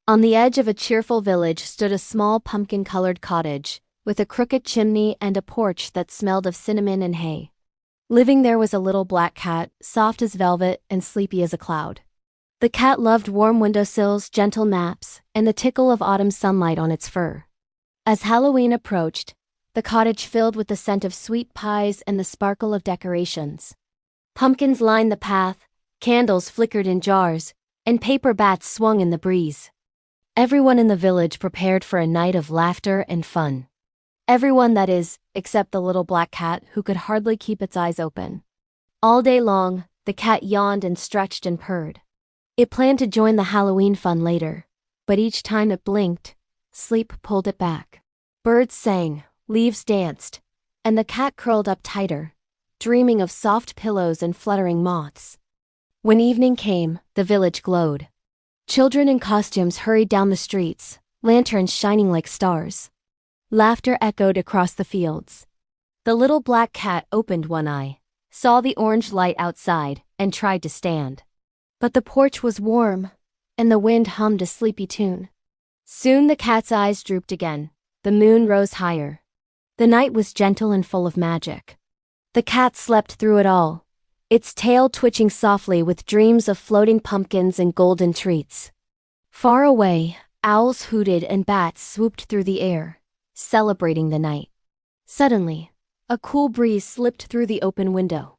On the edge of a cheerful village stood a small pumpkin-colored cottage, with a crooked chimney and a porch that smelled of cinnamon and hay. Living there was a little black cat, soft as velvet and sleepy as a cloud. The cat loved warm windowsills, gentle naps, and the tickle of autumn sunlight on its fur. As Halloween approached, the cottage filled with the scent of sweet pies and the sparkle of decorations. Pumpkins lined the path, candles flickered in jars, and paper bats swung in the breeze. Everyone in the village prepared for a night of laughter and fun. Everyone, that is, except the little black cat who could hardly keep its eyes open. All day long, the cat yawned and stretched and purred. It planned to join the Halloween fun later, but each time it blinked, sleep pulled it back. Birds sang, leaves danced, and the cat curled up tighter, dreaming of soft pillows and fluttering moths. When evening came, the village glowed. Children in costumes hurried down the streets, lanterns shining like stars. Laughter echoed across the fields. The little black cat opened one eye, saw the orange light outside, and tried to stand. But the porch was warm, and the wind hummed a sleepy tune. Soon the cat's eyes drooped again. The moon rose higher. The night was gentle and full of magic. The cat slept through it all, its tail twitching softly with dreams of floating pumpkins and golden treats. Far away, owls hooted and bats swooped through the air, celebrating the night. Suddenly, a cool breeze slipped through the open window.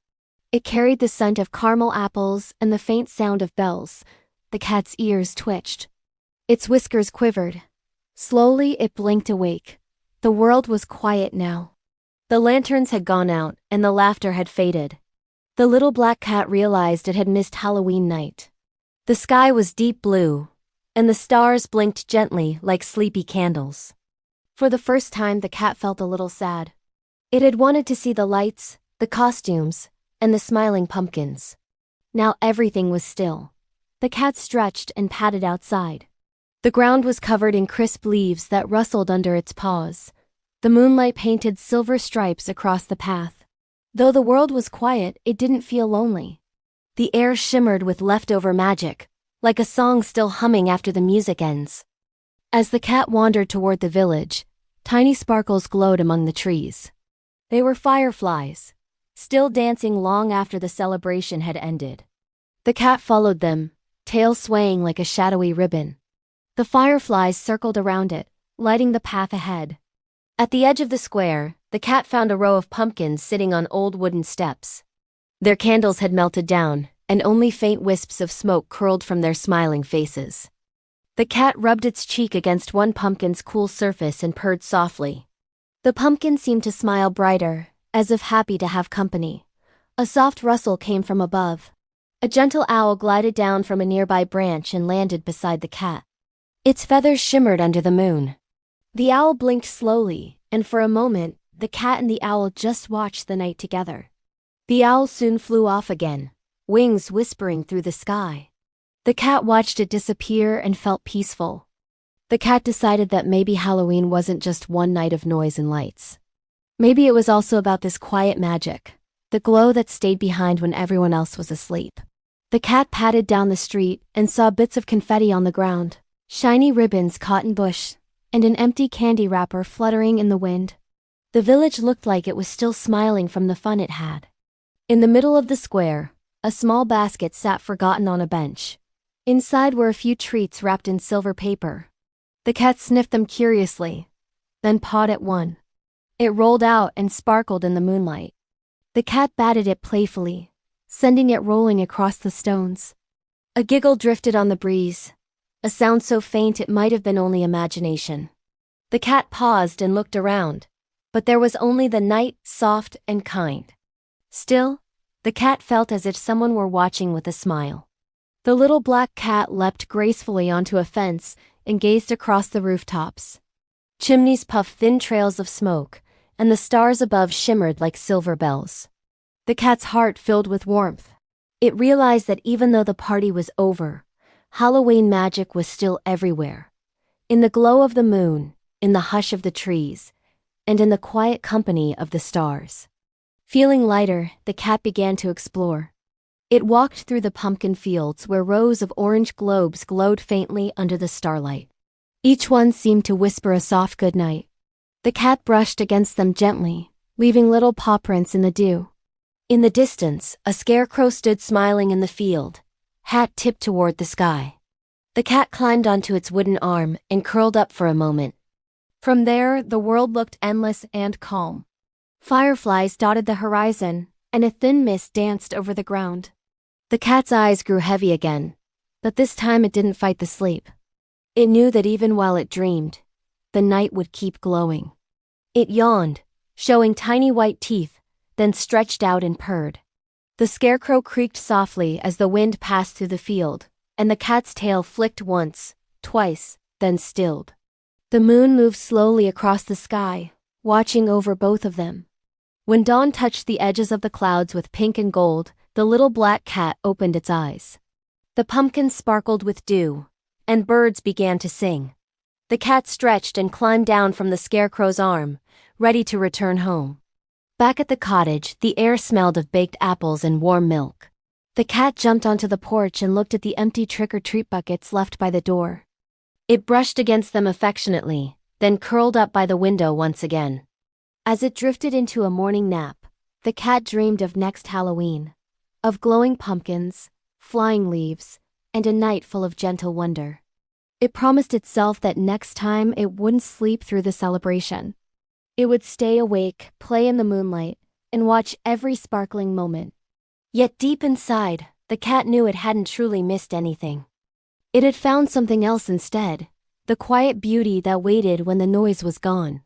It carried the scent of caramel apples and the faint sound of bells. The cat's ears twitched. Its whiskers quivered. Slowly it blinked awake. The world was quiet now. The lanterns had gone out and the laughter had faded. The little black cat realized it had missed Halloween night. The sky was deep blue, and the stars blinked gently like sleepy candles. For the first time, the cat felt a little sad. It had wanted to see the lights, the costumes, and the smiling pumpkins. Now everything was still. The cat stretched and padded outside. The ground was covered in crisp leaves that rustled under its paws. The moonlight painted silver stripes across the path. Though the world was quiet, it didn't feel lonely. The air shimmered with leftover magic, like a song still humming after the music ends. As the cat wandered toward the village, tiny sparkles glowed among the trees. They were fireflies, still dancing long after the celebration had ended. The cat followed them, tail swaying like a shadowy ribbon. The fireflies circled around it, lighting the path ahead. At the edge of the square, the cat found a row of pumpkins sitting on old wooden steps. Their candles had melted down, and only faint wisps of smoke curled from their smiling faces. The cat rubbed its cheek against one pumpkin's cool surface and purred softly. The pumpkin seemed to smile brighter, as if happy to have company. A soft rustle came from above. A gentle owl glided down from a nearby branch and landed beside the cat. Its feathers shimmered under the moon. The owl blinked slowly, and for a moment, the cat and the owl just watched the night together. The owl soon flew off again, wings whispering through the sky. The cat watched it disappear and felt peaceful. The cat decided that maybe Halloween wasn't just one night of noise and lights. Maybe it was also about this quiet magic, the glow that stayed behind when everyone else was asleep. The cat padded down the street and saw bits of confetti on the ground, shiny ribbons caught in bush, and an empty candy wrapper fluttering in the wind. The village looked like it was still smiling from the fun it had. In the middle of the square, a small basket sat forgotten on a bench. Inside were a few treats wrapped in silver paper. The cat sniffed them curiously, then pawed at one. It rolled out and sparkled in the moonlight. The cat batted it playfully, sending it rolling across the stones. A giggle drifted on the breeze, a sound so faint it might have been only imagination. The cat paused and looked around, but there was only the night, soft and kind. Still, the cat felt as if someone were watching with a smile. The little black cat leapt gracefully onto a fence and gazed across the rooftops. Chimneys puffed thin trails of smoke, and the stars above shimmered like silver bells. The cat's heart filled with warmth. It realized that even though the party was over, Halloween magic was still everywhere. In the glow of the moon, in the hush of the trees, and in the quiet company of the stars. Feeling lighter, the cat began to explore. It walked through the pumpkin fields where rows of orange globes glowed faintly under the starlight. Each one seemed to whisper a soft goodnight. The cat brushed against them gently, leaving little paw prints in the dew. In the distance, a scarecrow stood smiling in the field, hat tipped toward the sky. The cat climbed onto its wooden arm and curled up for a moment. From there, the world looked endless and calm. Fireflies dotted the horizon, and a thin mist danced over the ground. The cat's eyes grew heavy again, but this time it didn't fight the sleep. It knew that even while it dreamed, the night would keep glowing. It yawned, showing tiny white teeth, then stretched out and purred. The scarecrow creaked softly as the wind passed through the field, and the cat's tail flicked once, twice, then stilled. The moon moved slowly across the sky, watching over both of them. When dawn touched the edges of the clouds with pink and gold, the little black cat opened its eyes. The pumpkins sparkled with dew, and birds began to sing. The cat stretched and climbed down from the scarecrow's arm, ready to return home. Back at the cottage, the air smelled of baked apples and warm milk. The cat jumped onto the porch and looked at the empty trick-or-treat buckets left by the door. It brushed against them affectionately, then curled up by the window once again. As it drifted into a morning nap, the cat dreamed of next Halloween, of glowing pumpkins, flying leaves, and a night full of gentle wonder. It promised itself that next time it wouldn't sleep through the celebration. It would stay awake, play in the moonlight, and watch every sparkling moment. Yet deep inside, the cat knew it hadn't truly missed anything. It had found something else instead, the quiet beauty that waited when the noise was gone.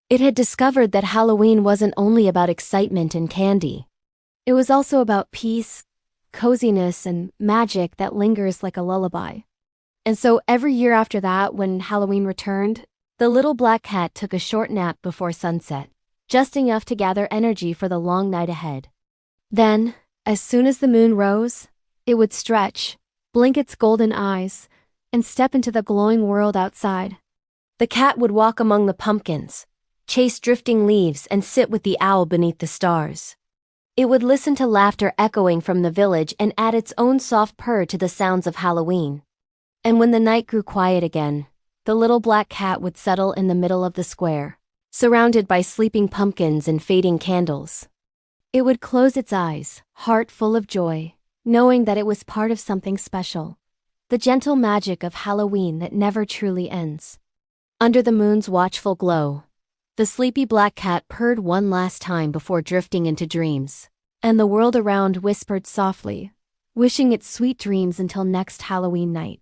It had discovered that Halloween wasn't only about excitement and candy. It was also about peace, coziness, and magic that lingers like a lullaby. And so every year after that, when Halloween returned, the little black cat took a short nap before sunset, just enough to gather energy for the long night ahead. Then, as soon as the moon rose, it would stretch, blink its golden eyes, and step into the glowing world outside. The cat would walk among the pumpkins, chase drifting leaves, and sit with the owl beneath the stars. It would listen to laughter echoing from the village and add its own soft purr to the sounds of Halloween. And when the night grew quiet again, the little black cat would settle in the middle of the square, surrounded by sleeping pumpkins and fading candles. It would close its eyes, heart full of joy, knowing that it was part of something special, the gentle magic of Halloween that never truly ends. Under the moon's watchful glow, the sleepy black cat purred one last time before drifting into dreams, and the world around whispered softly, wishing it sweet dreams until next Halloween night.